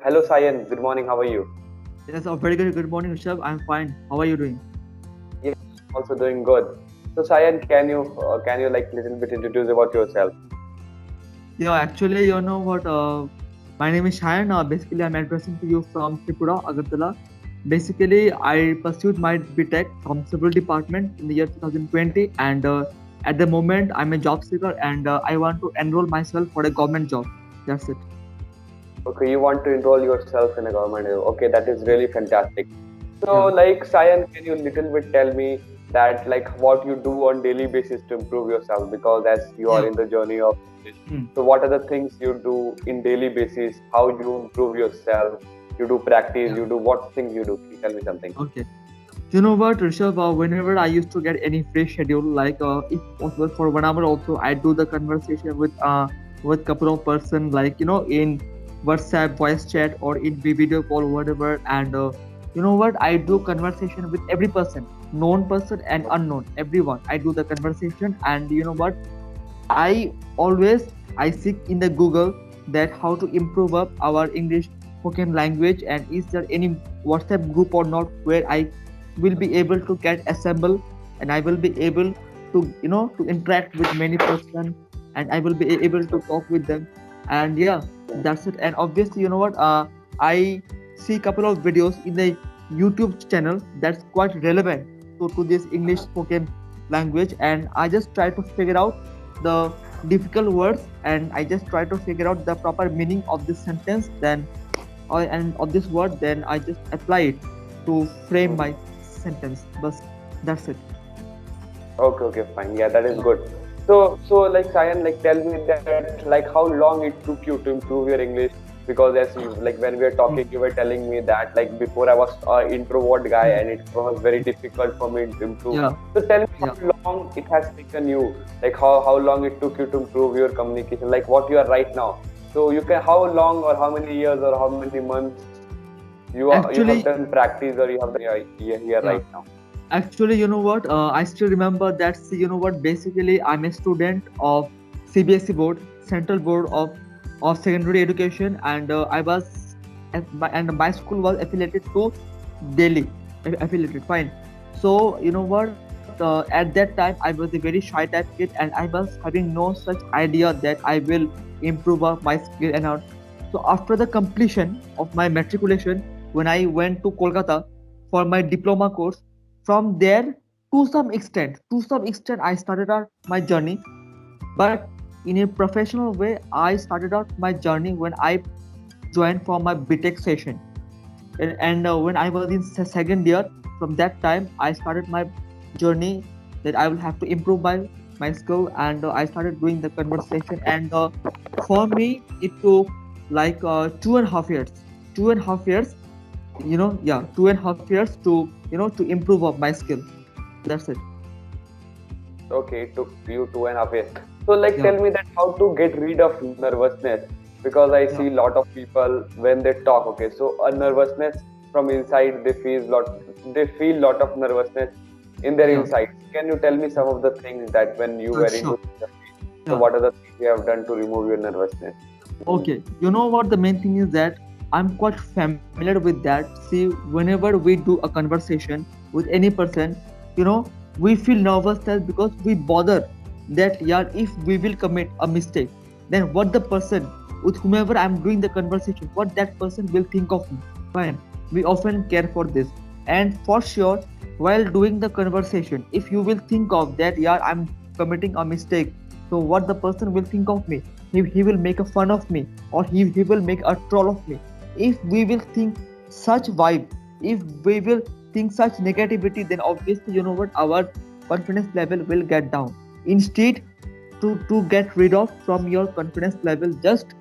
Hello, Sayan. Good morning. How are you? Yes, a very good morning, Rishabh. I'm fine. How are you doing? Yeah, I'm also doing good. So, Sayan, can you like little bit introduce about yourself? Yeah, actually, you know what? My name is Shayan. Basically, I'm addressing to you from Tripura, Agartala. Basically, I pursued my BTech from Civil Department in the year 2020, and at the moment, I'm a job seeker, and I want to enroll myself for a government job. That's it. Okay, you want to enroll yourself in a government. Okay, that is Yeah. really fantastic. So, Yeah. like, Sayan, can you little bit tell me that like what you do on daily basis to improve yourself? Because as you are Yeah. in the journey of English, Hmm. so what are the things you do in daily basis? How you improve yourself? You do practice. Yeah. You do what things you do? Can you tell me something? Okay. You know what, Rishabh? Whenever I used to get any free schedule, like if possible for 1 hour, also I do the conversation with couple of person, like in WhatsApp voice chat or in video call, whatever. And you know what? I do conversation with every person, known person and unknown, everyone. I do the conversation, and you know what? I always I seek in the Google that how to improve up our English spoken language, and is there any WhatsApp group or not where I will be able to get assemble, and I will be able to to interact with many person, and I will be able to talk with them. And yeah, that's it. And obviously, you know what, I see couple of videos in the YouTube channel that's quite relevant to this English spoken language, and I just try to figure out the difficult words, and I just try to figure out the proper meaning of this sentence, then and of this word, then I just apply it to frame my sentence. But that's it. Okay, okay, fine. Yeah, that is Yeah. good. So like Sayan, like tell me that like how long it took you to improve your English? Because as you like when we were talking, Hmm. you were telling me that like before I was an introvert guy Hmm. and it was very difficult for me to improve. Yeah. So tell me Yeah. how long it has taken you, like how long it took you to improve your communication, like what you are right now. So you can how long or how many years or how many months you have Actually, done practice or you have done here yeah. right now. Actually, you know what? I still remember that. See, you know what? Basically, I'm a student of CBSE board, Central Board of Secondary Education, and I was and my school was affiliated to Delhi, affiliated. Fine. So you know what? At that time, I was a very shy type kid, and I was having no such idea that I will improve my skill and all. So after the completion of my matriculation, when I went to Kolkata for my diploma course, from there, to some extent I started out my journey, but in a professional way I started out my journey when I joined for my BTech session. And when I was in second year, from that time I started my journey that I will have to improve my skill, and I started doing the conversation. And for me it took like 2.5 years, 2.5 years, yeah, 2.5 years to to improve of my skill. That's it. Okay, it took you 2.5 years. So, like, Yeah. tell me that how to get rid of nervousness because I Yeah. see a lot of people when they talk. Okay, so a nervousness from inside they feel lot of nervousness in their Yeah. insides. Can you tell me some of the things that when you were into Sure. this journey, so Yeah. what are the things you have done to remove your nervousness? Okay. You know what, the main thing is that I'm quite familiar with that. See, whenever we do a conversation with any person, we feel nervousness because we bother that, yeah, if we will commit a mistake, then what the person with whomever I'm doing the conversation, what that person will think of me. Fine. We often care for this. And for sure, while doing the conversation, if you will think of that, yeah, I'm committing a mistake, so what the person will think of me, he will make a fun of me, or he will make a troll of me. If we will think such vibe, if we will think such negativity, then obviously, you know what, our confidence level will get down. Instead, to get rid of from your confidence level, just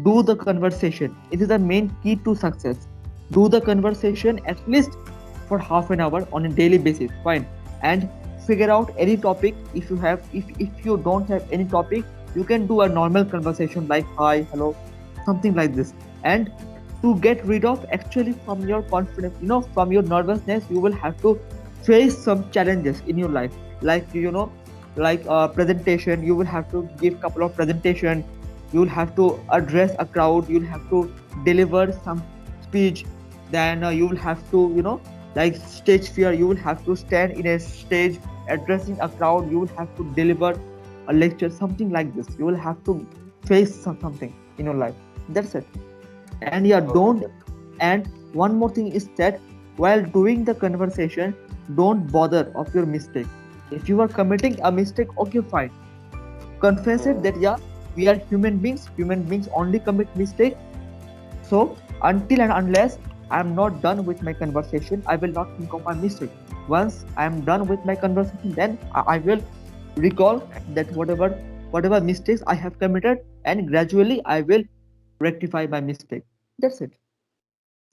do the conversation. It is the main key to success. Do the conversation at least for half an hour on a daily basis. Fine. And figure out any topic. If you don't have any topic, you can do a normal conversation like hi, hello, something like this. And to get rid of actually from your confidence, from your nervousness, you will have to face some challenges in your life, like like presentation. You will have to give couple of presentation, you'll have to address a crowd, you'll have to deliver some speech, then you'll have to, like stage fear, you will have to stand in a stage addressing a crowd, you will have to deliver a lecture, something like this. You will have to face something in your life. That's it. And yeah, don't. Okay. And one more thing is that while doing the conversation, don't bother of your mistake. If you are committing a mistake, okay, fine, confess it Hmm. that yeah, we are human beings only commit mistake. So until and unless I am not done with my conversation, I will not think of my mistake. Once I am done with my conversation, then I will recall that whatever mistakes I have committed, and gradually I will rectify my mistake. That's it.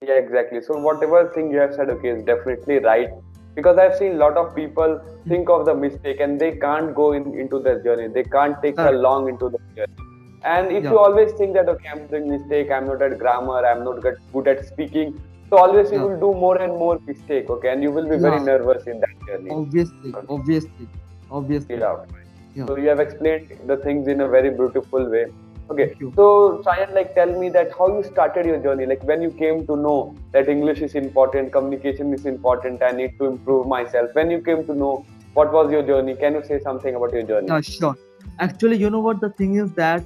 Yeah, exactly. So whatever thing you have said, okay, is definitely right. Because I've seen a lot of people Mm. think of the mistake and they can't go into the journey. They can't take a Correct. long into the journey. And if Yeah. you always think that okay, I'm doing mistake, I'm not at grammar, I'm not good at speaking, so always you Yeah. will do more and more mistake, okay, and you will be very Yeah. nervous in that journey. Obviously. Okay. Obviously. Obviously. Yeah. Yeah. So you have explained the things in a very beautiful way. Okay. Thank you. So Sayan, like tell me that how you started your journey, like when you came to know that English is important, communication is important, I need to improve myself. When you came to know what was your journey, can you say something about your journey? Yeah. Sure. Actually, you know what the thing is that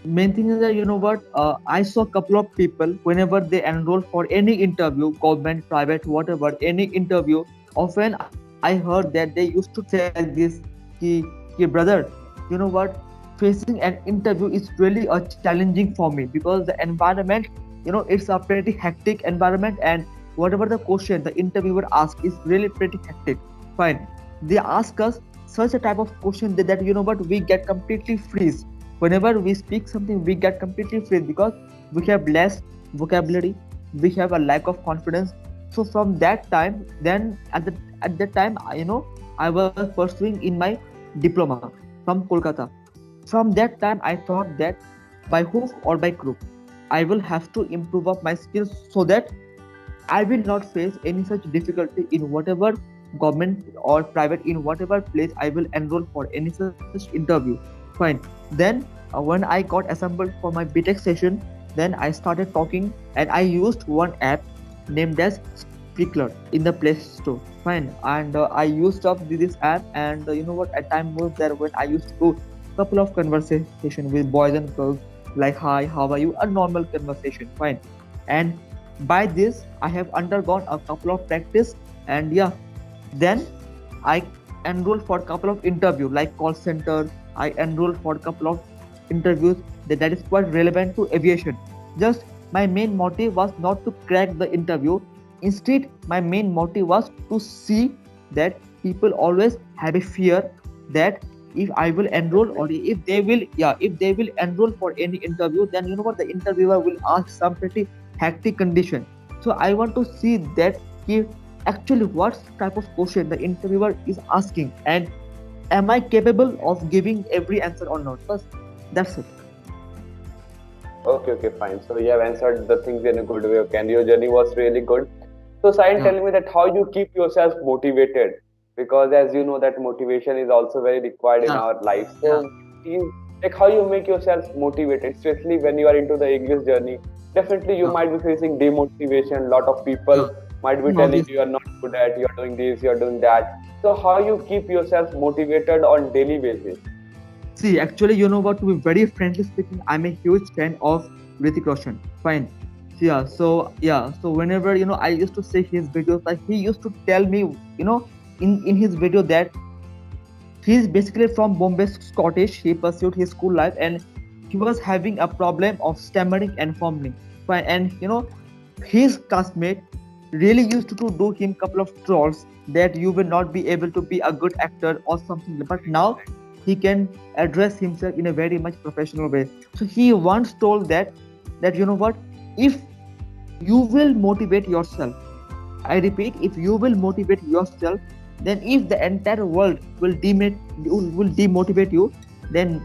main thing is that I saw a couple of people whenever they enroll for any interview, government, private, whatever, any interview. Often I heard that they used to say like this, ki brother, you know what, facing an interview is really challenging for me because the environment, it's a pretty hectic environment, and whatever the question the interviewer asks is really pretty hectic. Fine, they ask us such a type of question that we get completely freeze. Whenever we speak something, we get completely freeze because we have less vocabulary, we have a lack of confidence. So from that time, then at that time, I was pursuing in my diploma from Kolkata. From that time I thought that by hook or by crook I will have to improve up my skills so that I will not face any such difficulty in whatever government or private, in whatever place I will enroll for any such interview. Fine. Then when I got assembled for my BTech session, then I started talking and I used one app named as Spreaker in the Play Store. Fine. And I used up this app, and a time was there when I used to do couple of conversation with boys and girls, like hi, how are you, a normal conversation. Fine. And by this I have undergone a couple of practice, and yeah, then I enrolled for a couple of interview like call center. I enrolled for a couple of interviews that is quite relevant to aviation. Just my main motive was not to crack the interview. Instead, my main motive was to see that people always have a fear that if I will enroll, or if they will, yeah, if they will enroll for any interview, then the interviewer will ask some pretty hectic condition. So I want to see that actually what type of question the interviewer is asking, and am I capable of giving every answer or not. Bas, that's it. Okay, okay, fine. So you have answered the things in a good way, okay, and your journey was really good. So Sayan, Yeah. tell me that how you keep yourself motivated, because as you know that motivation is also very required in Yeah. our life. Yeah. So like how you make yourself motivated, especially when you are into the English journey. Definitely you Yeah. might be facing demotivation. Lot of Yeah. people might be telling Obviously. you are not good at, you are doing this, you are doing that. So how you keep yourself motivated on daily basis? See, actually, to be very frankly speaking, I'm a huge fan of Ritik Roshan. Fine. So whenever I used to see his videos, like he used to tell me, in his video that he's basically from Bombay, Scottish. He pursued his school life, and he was having a problem of stammering and fumbling. Fine. And his classmate really used to do him couple of trolls that you will not be able to be a good actor or something. But now he can address himself in a very much professional way. So he once told that if you will motivate yourself, I repeat, if you will motivate yourself, then if the entire world will demotivate you, then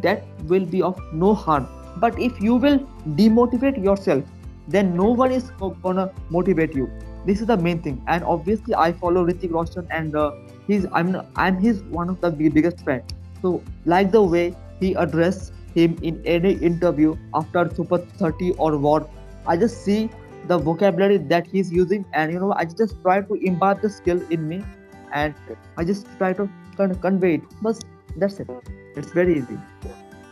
that will be of no harm. But if you will demotivate yourself, then no one is gonna motivate you. This is the main thing. And obviously, I follow Ritik Roshan, and I'm his one of the biggest fan. So like the way he address him in any interview after Super 30 or what. I just see the vocabulary that he's using, and I just try to imbibe the skill in me, and I just try to convey it. But that's it. It's very easy.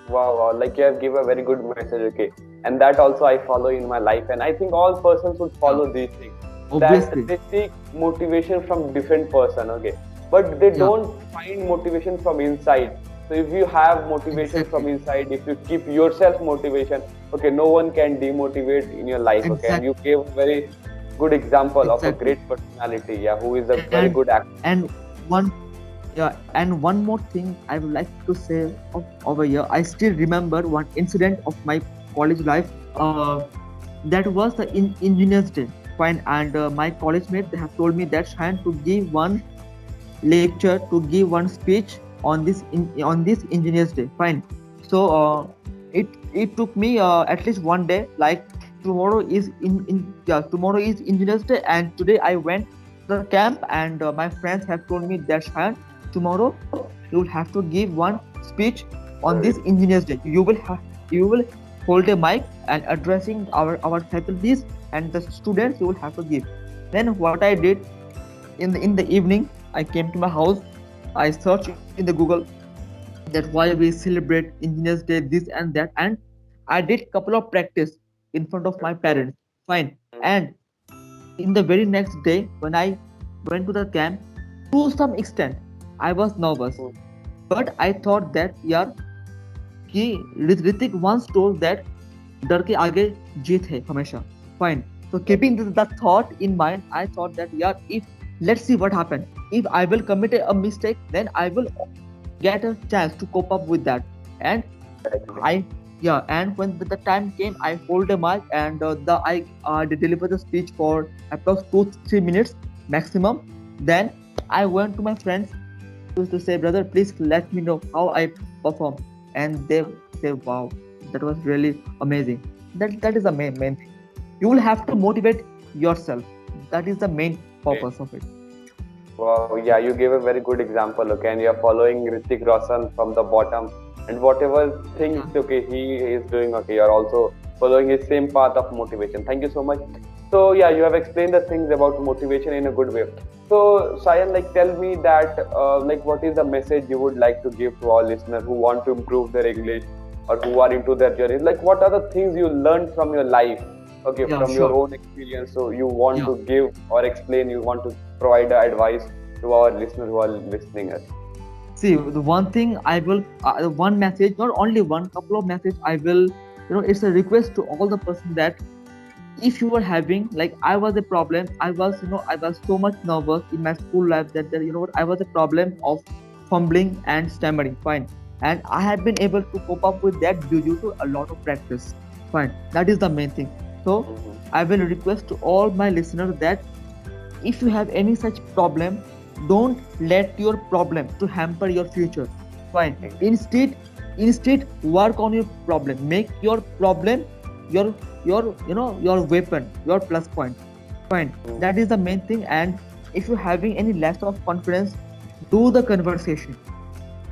Wow, wow, like you have given a very good message, okay. And that also I follow in my life, and I think all persons would Yeah, follow these things. That obviously. they seek motivation from different person, okay, but they Yeah, don't find motivation from inside. So if you have motivation from exactly. inside, if you keep yourself motivation, okay, no one can demotivate in your life, okay. And Exact, you gave a very good example of a exactly. great personality, yeah, who is a very And good actor. and one Yeah, and one more thing I would like to say over here. I still remember one incident of my college life. That was the engineers day. Fine, and my college mates, they have told me that Shayan, to give one lecture, to give one speech on this engineers day. Fine. So it took me at least one day. Like tomorrow is tomorrow is engineers day, and today I went to the camp, and my friends have told me that Shayan, tomorrow you will have to give one speech on this engineers day. You will hold a mic and addressing our faculties and the students, you will have to give. Then what I did, in the evening, I came to my house. I searched in the Google that why we celebrate engineers day, this and that, and I did couple of practice in front of my parents. Fine. And in the very next day, when I went to the camp, to some extent I was nervous, but I thought that, yeah, कि Hrithik once told that डर के आगे जीत है हमेशा. Fine. So keeping that thought in mind, I thought that, yeah, if let's see what happens. If I will commit a mistake, then I will get a chance to cope up with that. And I yeah, and when the time came, I hold a mic, and I deliver the speech for approx 2-3 minutes maximum. Then I went to my friends to say, brother, please let me know how I perform. And they say, wow, that was really amazing. That is the main thing. You will have to motivate yourself. That is the main purpose of it. Wow, yeah, you gave a very good example, okay, and you're following Ritik Roshan from the bottom, and whatever things, Yeah, okay, he is doing, okay, you're also following his same path of motivation. Thank you so much. So, yeah, you have explained the things about motivation in a good way. So, Sayan, like, tell me that, like, what is the message you would like to give to our listeners who want to improve their English or who are into their journey? Like, what are the things you learned from your life, okay, yeah, from your sure. own experience? So, you want Yeah. to give or explain, you want to provide advice to our listeners who are listening us. See, the one thing I will, one message, not only one, couple of message I will, it's a request to all the person that if you were having, like I was a problem, I was so much nervous in my school life that I was a problem of fumbling and stammering. Fine. And I have been able to cope up with that due to a lot of practice. Fine. That is the main thing. So Mm-hmm. I will request to all my listeners that if you have any such problem, don't let your problem to hamper your future. Fine. Instead work on your problem. Make your problem your your weapon, your plus point. Fine. That is the main thing. And if you're having any less of confidence, do the conversation.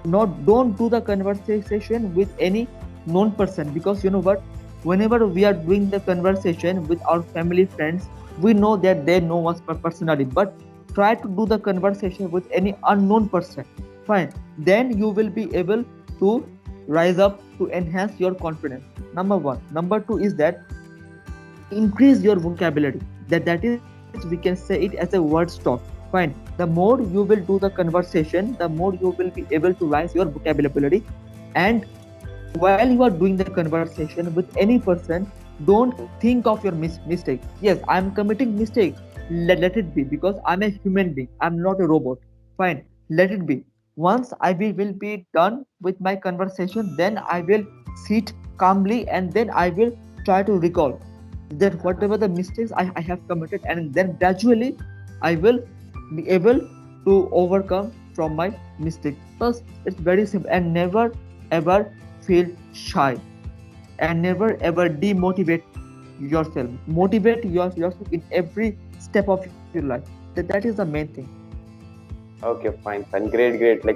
Not Don't do the conversation with any known person, because you know what, whenever we are doing the conversation with our family friends, we know that they know us personally, but try to do the conversation with any unknown person. Fine. Then you will be able to rise up to enhance your confidence. Number one. Number two is that increase your vocabulary. That is, we can say it as a word stock. Fine. The more you will do the conversation, the more you will be able to rise your vocabulary. And while you are doing the conversation with any person, don't think of your mistake. Yes, I am committing mistake. Let it be, because I'm a human being, I'm not a robot. Fine. Let it be. Once I will be done with my conversation, then I will sit calmly, and then I will try to recall that whatever the mistakes I have committed, and then gradually I will be able to overcome from my mistake. Thus, it's very simple. And never ever feel shy, and never ever demotivate yourself. Motivate yourself in every step of your life. That is the main thing. Okay, fine, fine, great, great. Like